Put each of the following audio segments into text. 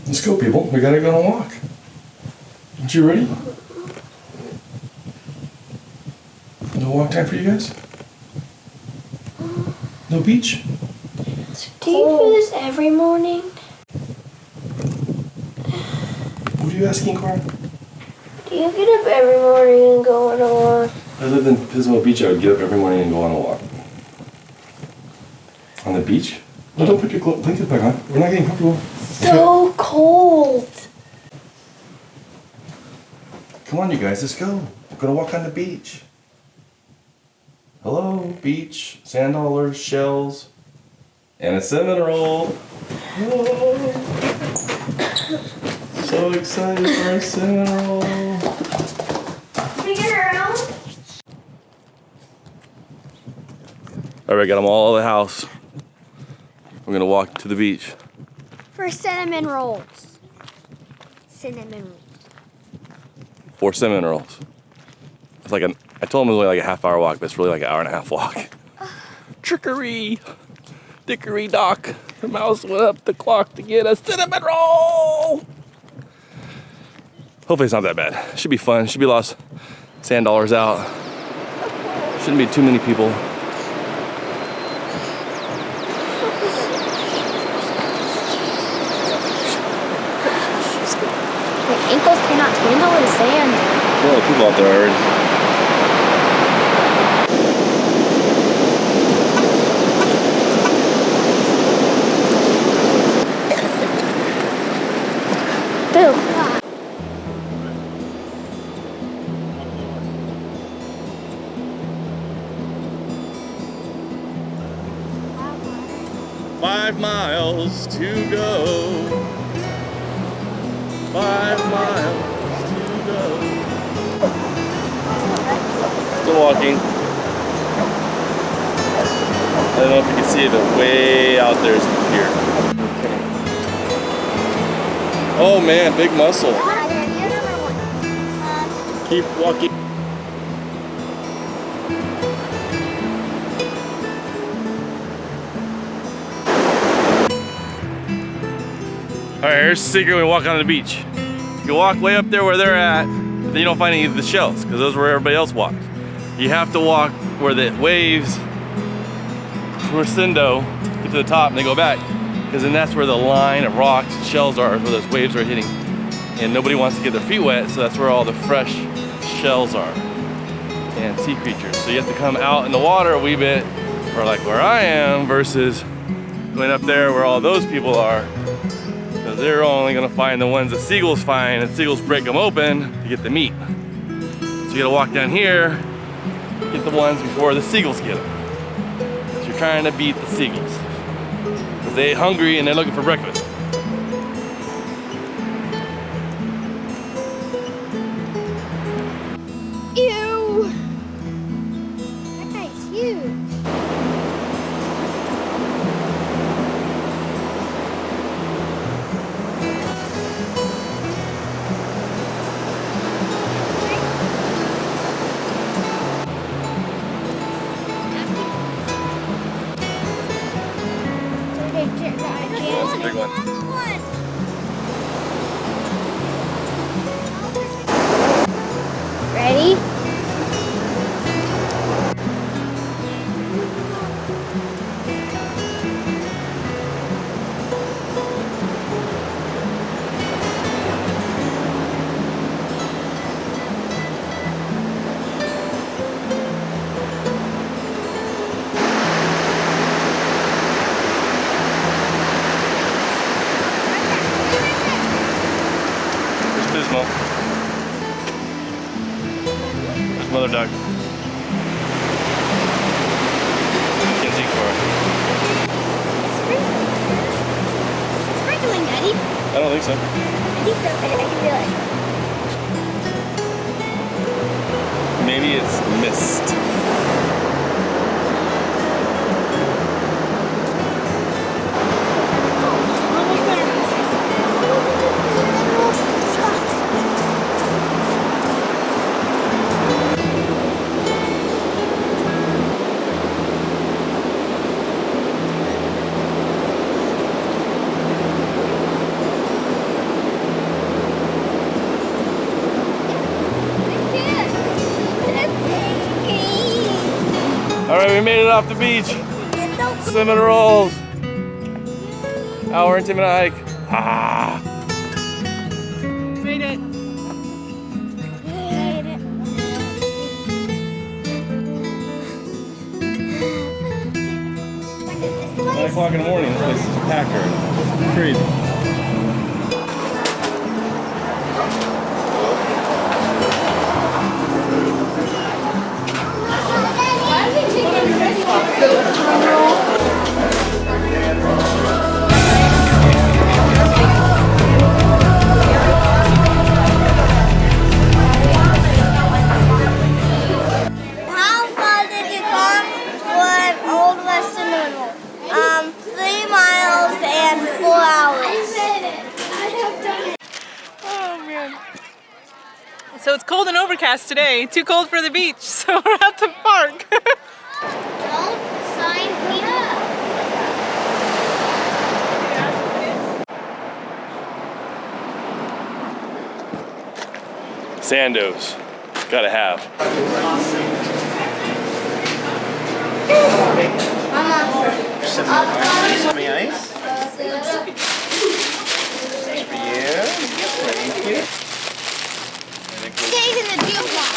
Let's go, people. We gotta go on a walk. Aren't you ready? No walk time for you guys? No beach? Do you do this every morning? What are you asking, Cora? Do you get up every morning and go on a walk? If I lived in Pismo Beach, I would get up every morning and go on a walk. On the beach? No, don't put your blanket back on. We're not getting comfortable. So cold. Come on, you guys, let's go. We're gonna walk on the beach. Hello, beach, sand dollars, shells, and a cinnamon roll. Whoa. So excited for a cinnamon roll. Can we get around? All right, got them all at the house. We're gonna walk to the beach. For cinnamon rolls. Cinnamon rolls. 4 cinnamon rolls. It's like I told him it was only like a half-hour walk, but it's really like an hour-and-a-half walk. Trickery! Dickory dock. The mouse went up the clock to get a cinnamon roll! Hopefully it's not that bad. Should be fun. Should be lost sand dollars out. Shouldn't be too many people. My ankles cannot handle the sand. There's a lot of people out there already. Boom. 5 miles to go. 5 miles to go. Still walking. I don't know if you can see it, but way out there is the pier. Oh man, big muscle. Keep walking. Alright, here's the secret when we walk on the beach. You walk way up there where they're at, but then you don't find any of the shells, because those are where everybody else walks. You have to walk where the waves, where Sando, get to the top and they go back, because then that's where the line of rocks and shells are, where those waves are hitting. And nobody wants to get their feet wet, so that's where all the fresh shells are and sea creatures. So you have to come out in the water a wee bit, or like where I am, versus going up there where all those people are. Because they're only gonna find the ones that seagulls find, and seagulls break them open to get the meat. So you gotta walk down here, get the ones before the seagulls get them. So you're trying to beat the seagulls. Because they're hungry and they're looking for breakfast. Ew! That guy's huge. Big one. Ready? Pismo. There's Mother Duck. Can't see for it. It's sprinkling, Daddy. I don't think so. I think so. I can feel it. Maybe it's mist. made it off the beach. Cinnamon rolls. Hour and 10-minute hike. Ah. Made it. 9 o'clock in the morning, this place is packed already. Crazy. How far did you come from Old Western Middle? 3 miles and 4 hours. Oh man. So it's cold and overcast today. Too cold for the beach, so we're at the park. Don't sign me up. Sandos. Gotta have. Some ice. For you. Thank you. Stays in the juice box.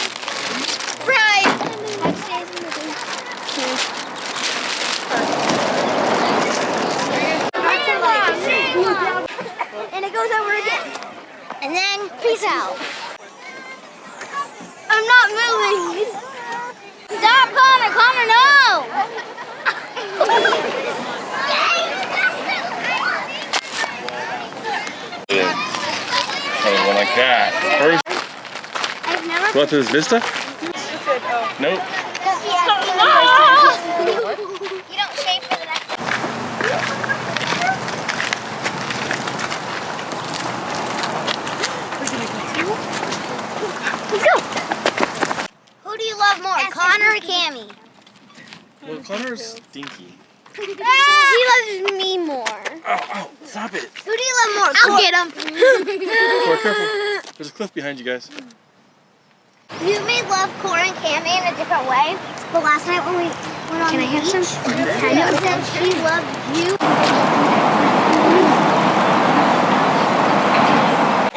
Right. That stays in the juice box. And it goes over again. And then peace out. I'm not moving. Stop, Connor. Connor, no. One like that. First, I've never. go out to this vista? Nope. You don't shave for the next. Let's go. Who do you love more, Connor or Cammy? Well, Connor's stinky. He loves me more. Oh, stop it. Who do you love more? I'll get him. Careful. There's a cliff behind you guys. You may love Cora and Cammy in a different way, but last night when we went on the beach, Vidoe said she loved you.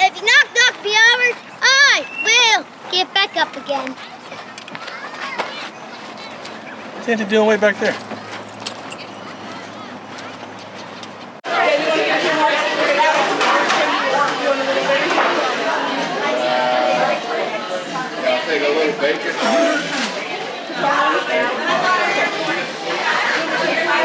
If you knock me over, I will get back up again. What's Santa doing way back there? Take a little bacon.